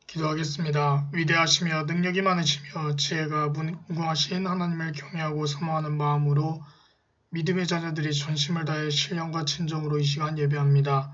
기도하겠습니다. 위대하시며 능력이 많으시며 지혜가 무궁하신 하나님을 경외하고 사모하는 마음으로 믿음의 자녀들이 전심을 다해 신령과 진정으로 이 시간 예배합니다.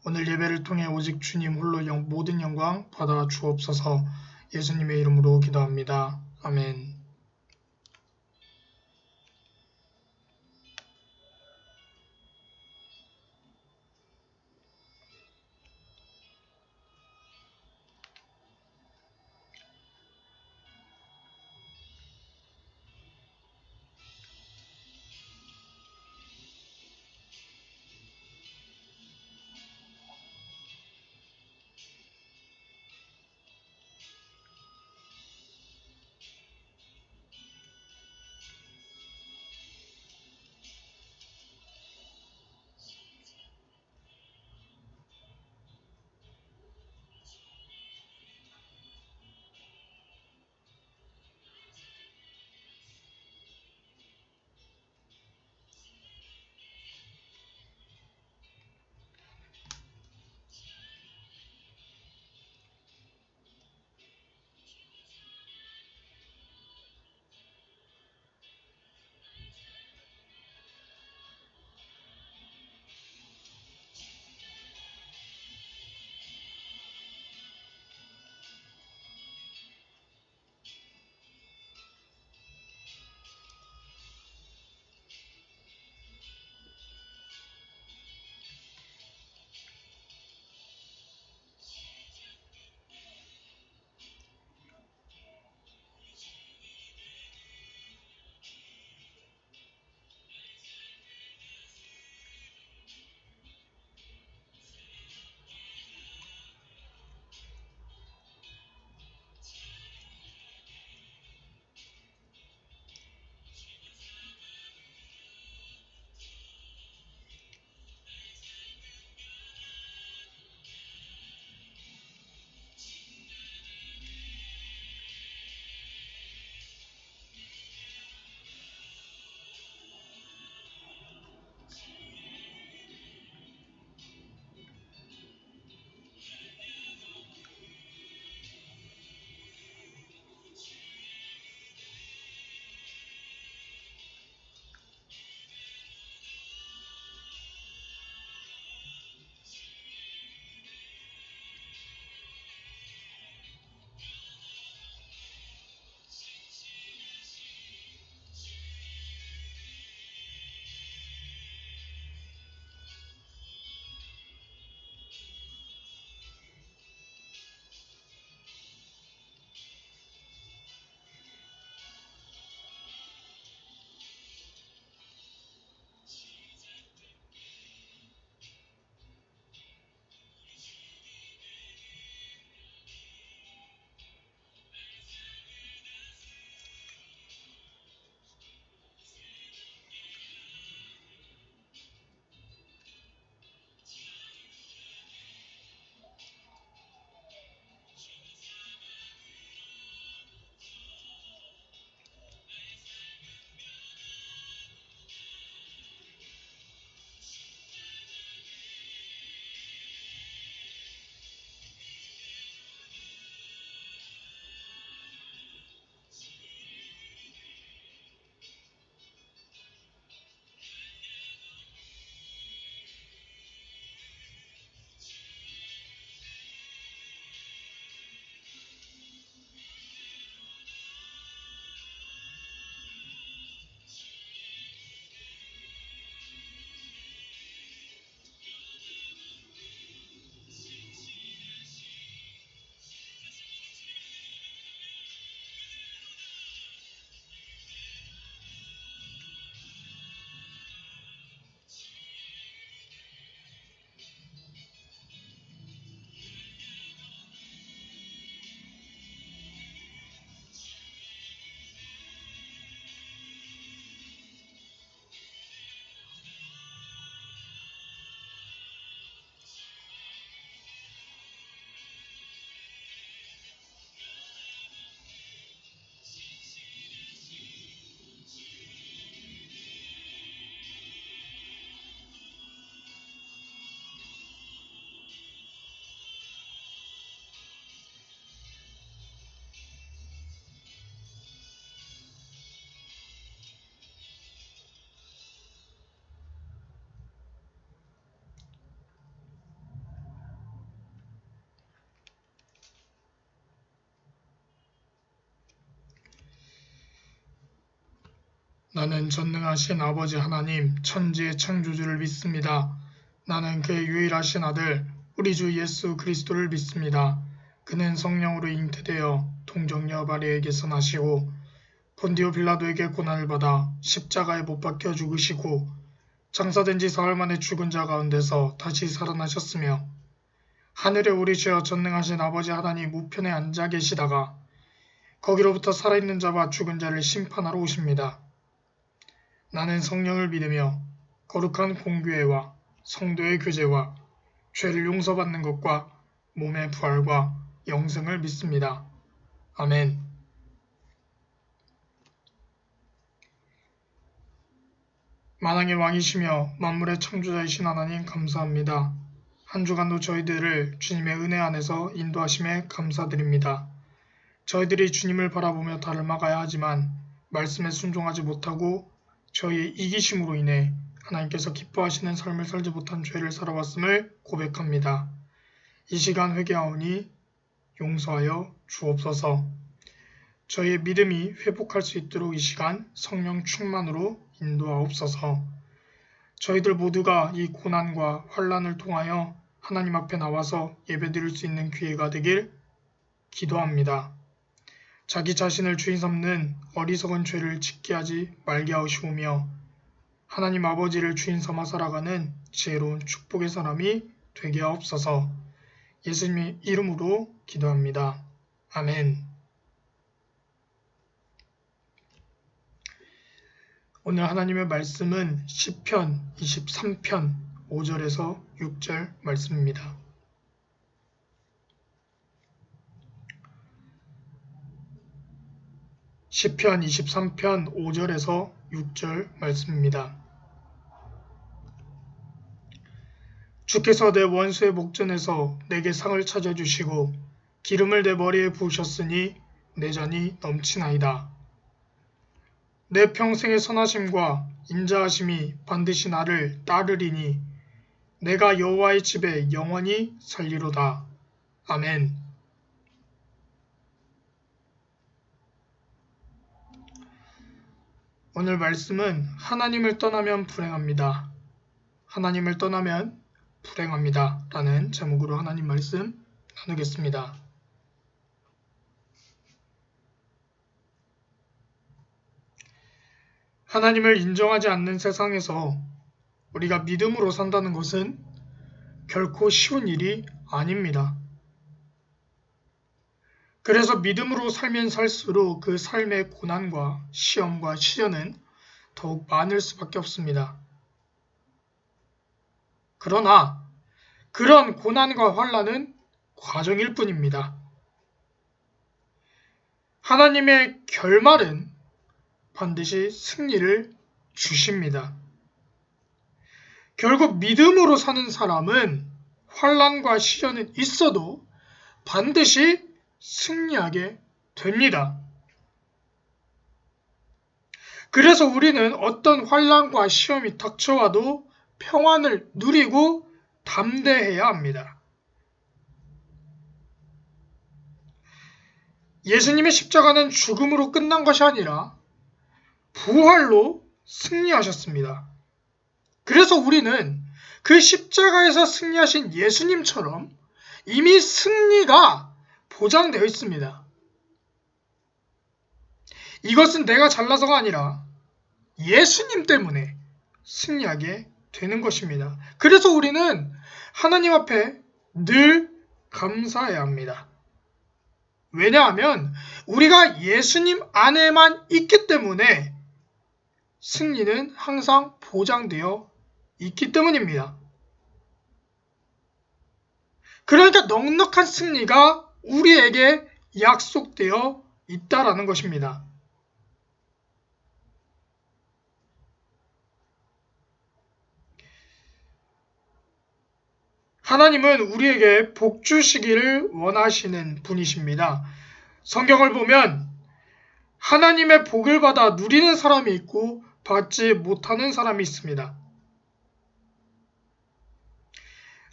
오늘 예배를 통해 오직 주님 홀로 모든 영광 받아 주옵소서. 예수님의 이름으로 기도합니다. 아멘. 나는 전능하신 아버지 하나님, 천지의 창조주를 믿습니다. 나는 그의 유일하신 아들, 우리 주 예수 그리스도를 믿습니다. 그는 성령으로 잉태되어 동정녀 마리아에게서 나시고 본디오 빌라도에게 고난을 받아 십자가에 못 박혀 죽으시고 장사된 지 사흘 만에 죽은 자 가운데서 다시 살아나셨으며 하늘에 오르시어 전능하신 아버지 하나님 우편에 앉아 계시다가 거기로부터 살아있는 자와 죽은 자를 심판하러 오십니다. 나는 성령을 믿으며 거룩한 공교회와 성도의 교제와 죄를 용서받는 것과 몸의 부활과 영생을 믿습니다. 아멘. 만왕의 왕이시며 만물의 창조자이신 하나님 감사합니다. 한 주간도 저희들을 주님의 은혜 안에서 인도하심에 감사드립니다. 저희들이 주님을 바라보며 닮아가야 하지만 말씀에 순종하지 못하고 저희의 이기심으로 인해 하나님께서 기뻐하시는 삶을 살지 못한 죄를 살아왔음을 고백합니다. 이 시간 회개하오니 용서하여 주옵소서. 저희의 믿음이 회복할 수 있도록 이 시간 성령 충만으로 인도하옵소서. 저희들 모두가 이 고난과 환난을 통하여 하나님 앞에 나와서 예배드릴 수 있는 기회가 되길 기도합니다. 자기 자신을 주인 삼는 어리석은 죄를 짓게 하지 말게 하시오며 하나님 아버지를 주인 삼아 살아가는 지혜로운 축복의 사람이 되게 하옵소서. 예수님의 이름으로 기도합니다. 아멘. 오늘 하나님의 말씀은 시편 23편 5절에서 6절 말씀입니다. 시편 23편 5절에서 6절 말씀입니다. 주께서 내 원수의 목전에서 내게 상을 찾아주시고 기름을 내 머리에 부으셨으니 내 잔이 넘치나이다. 내 평생의 선하심과 인자하심이 반드시 나를 따르리니 내가 여호와의 집에 영원히 살리로다. 아멘. 오늘 말씀은 하나님을 떠나면 불행합니다. 하나님을 떠나면 불행합니다. 라는 제목으로 하나님 말씀 나누겠습니다. 하나님을 인정하지 않는 세상에서 우리가 믿음으로 산다는 것은 결코 쉬운 일이 아닙니다. 그래서 믿음으로 살면 살수록 그 삶의 고난과 시험과 시련은 더욱 많을 수밖에 없습니다. 그러나 그런 고난과 환난은 과정일 뿐입니다. 하나님의 결말은 반드시 승리를 주십니다. 결국 믿음으로 사는 사람은 환난과 시련은 있어도 반드시 승리하게 됩니다. 그래서 우리는 어떤 환난과 시험이 닥쳐와도 평안을 누리고 담대해야 합니다. 예수님의 십자가는 죽음으로 끝난 것이 아니라 부활로 승리하셨습니다. 그래서 우리는 그 십자가에서 승리하신 예수님처럼 이미 승리가 보장되어 있습니다. 이것은 내가 잘나서가 아니라 예수님 때문에 승리하게 되는 것입니다. 그래서 우리는 하나님 앞에 늘 감사해야 합니다. 왜냐하면 우리가 예수님 안에만 있기 때문에 승리는 항상 보장되어 있기 때문입니다. 그러니까 넉넉한 승리가 우리에게 약속되어 있다라는 것입니다. 하나님은 우리에게 복 주시기를 원하시는 분이십니다. 성경을 보면 하나님의 복을 받아 누리는 사람이 있고 받지 못하는 사람이 있습니다.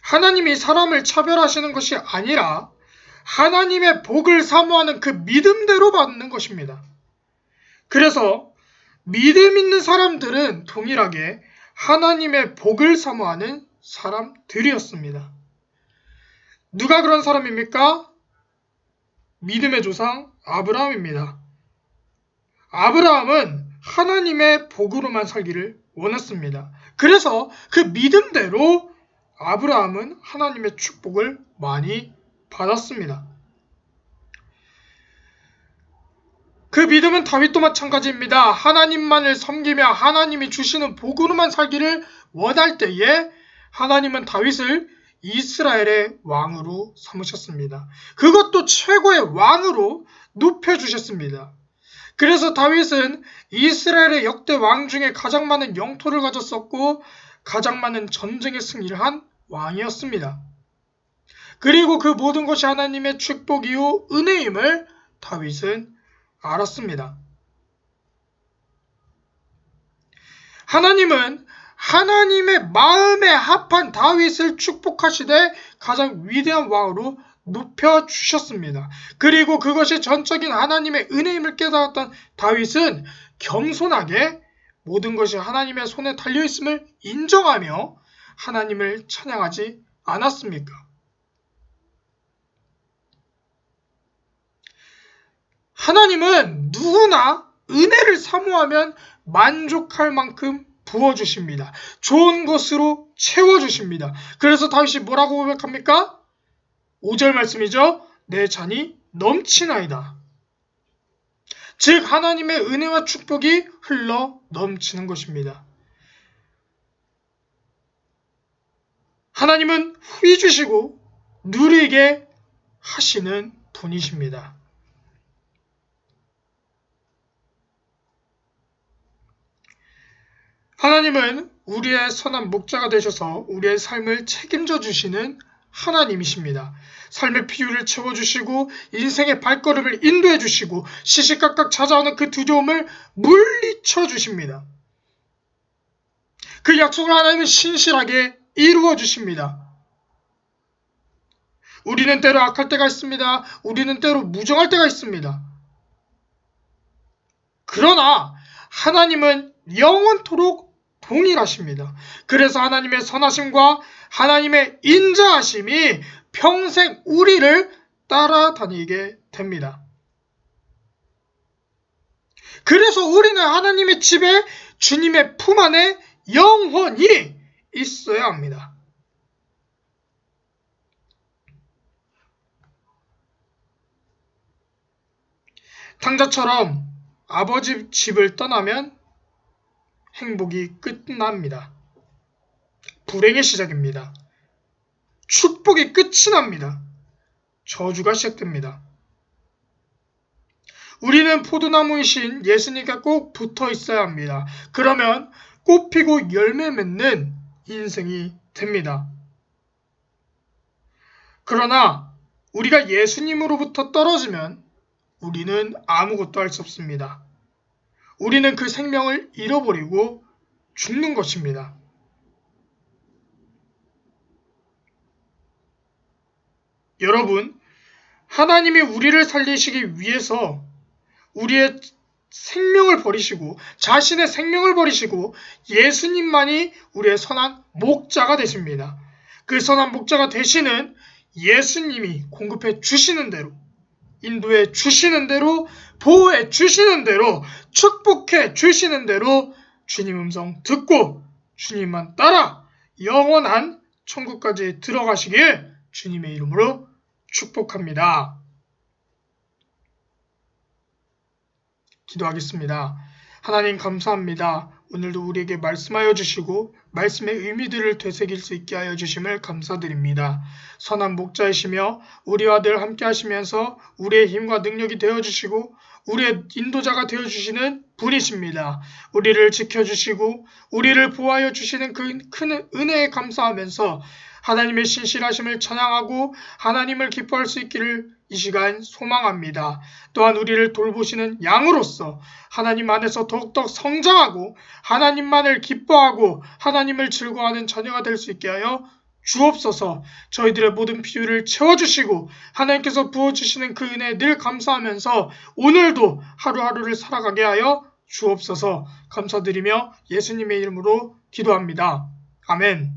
하나님이 사람을 차별하시는 것이 아니라 하나님의 복을 사모하는 그 믿음대로 받는 것입니다. 그래서 믿음 있는 사람들은 동일하게 하나님의 복을 사모하는 사람들이었습니다. 누가 그런 사람입니까? 믿음의 조상 아브라함입니다. 아브라함은 하나님의 복으로만 살기를 원했습니다. 그래서 그 믿음대로 아브라함은 하나님의 축복을 많이 받았습니다. 그 믿음은 다윗도 마찬가지입니다. 하나님만을 섬기며 하나님이 주시는 복으로만 살기를 원할 때에 하나님은 다윗을 이스라엘의 왕으로 삼으셨습니다. 그것도 최고의 왕으로 높여주셨습니다. 그래서 다윗은 이스라엘의 역대 왕 중에 가장 많은 영토를 가졌었고 가장 많은 전쟁의 승리를 한 왕이었습니다. 그리고 그 모든 것이 하나님의 축복이요 은혜임을 다윗은 알았습니다. 하나님은 하나님의 마음에 합한 다윗을 축복하시되 가장 위대한 왕으로 높여주셨습니다. 그리고 그것이 전적인 하나님의 은혜임을 깨달았던 다윗은 겸손하게 모든 것이 하나님의 손에 달려있음을 인정하며 하나님을 찬양하지 않았습니까? 하나님은 누구나 은혜를 사모하면 만족할 만큼 부어주십니다. 좋은 것으로 채워주십니다. 그래서 다윗이 뭐라고 고백합니까? 5절 말씀이죠. 내 잔이 넘치나이다. 즉 하나님의 은혜와 축복이 흘러 넘치는 것입니다. 하나님은 후히 주시고 누리게 하시는 분이십니다. 하나님은 우리의 선한 목자가 되셔서 우리의 삶을 책임져 주시는 하나님이십니다. 삶의 필요를 채워주시고 인생의 발걸음을 인도해 주시고 시시각각 찾아오는 그 두려움을 물리쳐 주십니다. 그 약속을 하나님은 신실하게 이루어 주십니다. 우리는 때로 악할 때가 있습니다. 우리는 때로 무정할 때가 있습니다. 그러나 하나님은 영원토록 동일하십니다. 그래서 하나님의 선하심과 하나님의 인자하심이 평생 우리를 따라다니게 됩니다. 그래서 우리는 하나님의 집에 주님의 품 안에 영원히 있어야 합니다. 탕자처럼 아버지 집을 떠나면 행복이 끝납니다. 불행의 시작입니다. 축복이 끝이 납니다. 저주가 시작됩니다. 우리는 포도나무이신 예수님께 꼭 붙어 있어야 합니다. 그러면 꽃 피고 열매 맺는 인생이 됩니다. 그러나 우리가 예수님으로부터 떨어지면 우리는 아무것도 할 수 없습니다. 우리는 그 생명을 잃어버리고 죽는 것입니다. 여러분, 하나님이 우리를 살리시기 위해서 우리의 생명을 버리시고 자신의 생명을 버리시고 예수님만이 우리의 선한 목자가 되십니다. 그 선한 목자가 되시는 예수님이 공급해 주시는 대로, 인도해 주시는 대로, 보호해 주시는 대로, 축복해 주시는 대로 주님 음성 듣고 주님만 따라 영원한 천국까지 들어가시길 주님의 이름으로 축복합니다. 기도하겠습니다. 하나님 감사합니다. 오늘도 우리에게 말씀하여 주시고 말씀의 의미들을 되새길 수 있게 하여 주심을 감사드립니다. 선한 목자이시며 우리와 늘 함께 하시면서 우리의 힘과 능력이 되어주시고 우리의 인도자가 되어주시는 분이십니다. 우리를 지켜주시고 우리를 보호하여 주시는 그 큰 은혜에 감사하면서 하나님의 신실하심을 찬양하고 하나님을 기뻐할 수 있기를 이 시간 소망합니다. 또한 우리를 돌보시는 양으로서 하나님 안에서 더욱더 성장하고 하나님만을 기뻐하고 하나님을 즐거워하는 자녀가 될 수 있게 하여 주옵소서. 저희들의 모든 필요를 채워주시고 하나님께서 부어주시는 그 은혜에 늘 감사하면서 오늘도 하루하루를 살아가게 하여 주옵소서. 감사드리며 예수님의 이름으로 기도합니다. 아멘.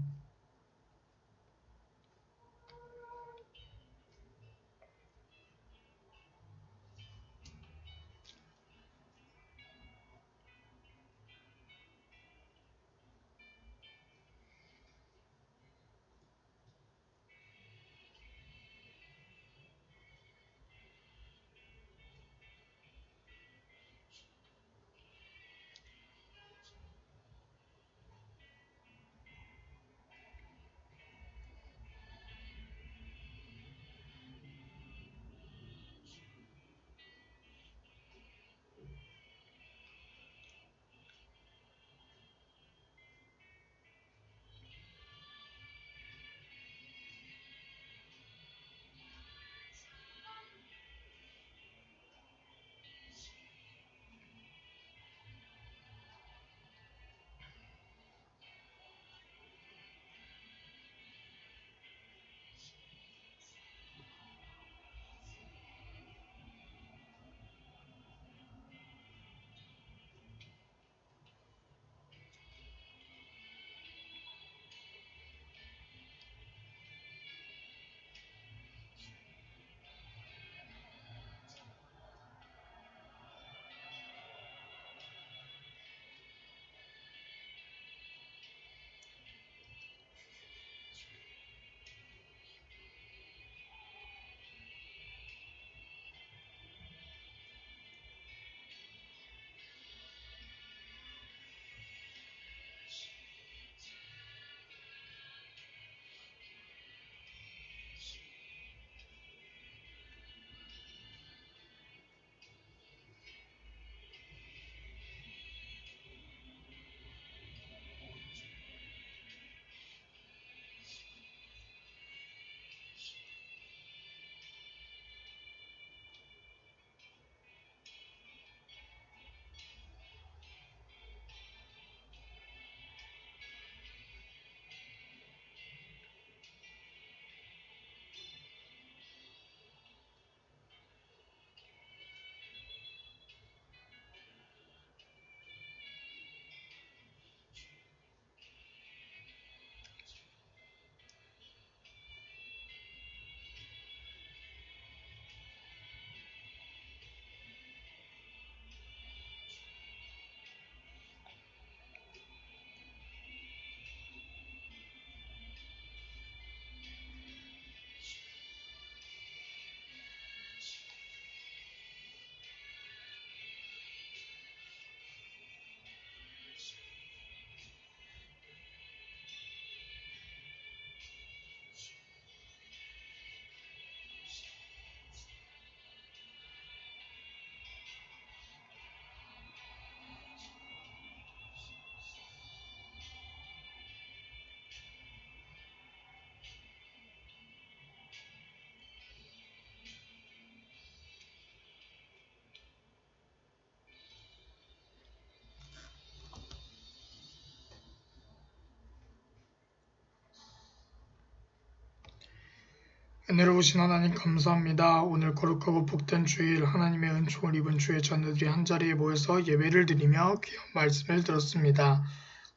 은혜로우신 하나님 감사합니다. 오늘 거룩하고 복된 주일 하나님의 은총을 입은 주의 자녀들이 한자리에 모여서 예배를 드리며 귀한 말씀을 들었습니다.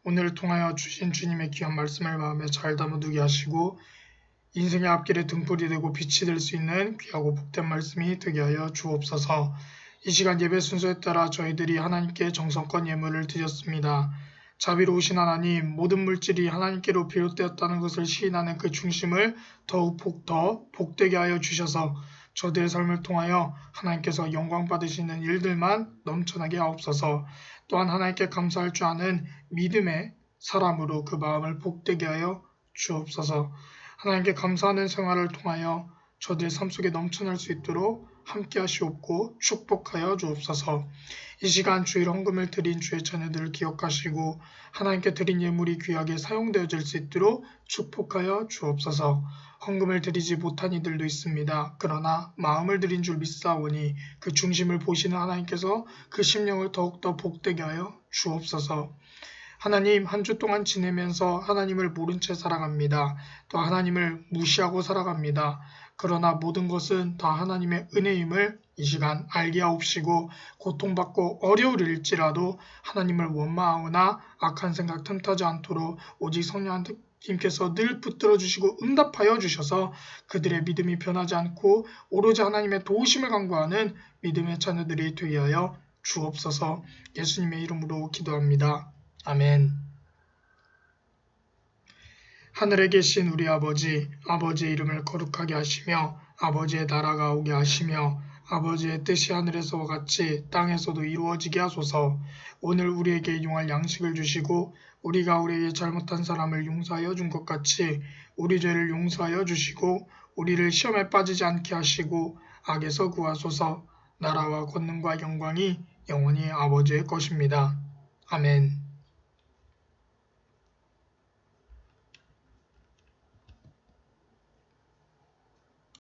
오늘을 통하여 주신 주님의 귀한 말씀을 마음에 잘 담아두게 하시고 인생의 앞길에 등불이 되고 빛이 될 수 있는 귀하고 복된 말씀이 되게 하여 주옵소서. 이 시간 예배 순서에 따라 저희들이 하나님께 정성껏 예물을 드렸습니다. 자비로우신 하나님, 모든 물질이 하나님께로 비롯되었다는 것을 시인하는 그 중심을 더욱 더 복되게 하여 주셔서 저들의 삶을 통하여 하나님께서 영광 받으시는 일들만 넘쳐나게 하옵소서. 또한 하나님께 감사할 줄 아는 믿음의 사람으로 그 마음을 복되게 하여 주옵소서. 하나님께 감사하는 생활을 통하여 저들의 삶 속에 넘쳐날 수 있도록 함께 하시옵고 축복하여 주옵소서. 이 시간 주일 헌금을 드린 주의 자녀들을 기억하시고 하나님께 드린 예물이 귀하게 사용되어질 수 있도록 축복하여 주옵소서. 헌금을 드리지 못한 이들도 있습니다. 그러나 마음을 드린 줄 믿사오니 그 중심을 보시는 하나님께서 그 심령을 더욱더 복되게 하여 주옵소서. 하나님, 한 주 동안 지내면서 하나님을 모른 채 살아갑니다. 또 하나님을 무시하고 살아갑니다. 그러나 모든 것은 다 하나님의 은혜임을 이 시간 알게 하옵시고 고통받고 어려울일지라도 하나님을 원망하거나 악한 생각 틈타지 않도록 오직 성령님께서 늘 붙들어 주시고 응답하여 주셔서 그들의 믿음이 변하지 않고 오로지 하나님의 도우심을 간구하는 믿음의 자녀들이 되게 하여 주옵소서. 예수님의 이름으로 기도합니다. 아멘. 하늘에 계신 우리 아버지, 아버지의 이름을 거룩하게 하시며 아버지의 나라가 오게 하시며 아버지의 뜻이 하늘에서와 같이 땅에서도 이루어지게 하소서. 오늘 우리에게 일용할 양식을 주시고 우리가 우리에게 잘못한 사람을 용서하여 준 것 같이 우리 죄를 용서하여 주시고 우리를 시험에 빠지지 않게 하시고 악에서 구하소서. 나라와 권능과 영광이 영원히 아버지의 것입니다. 아멘.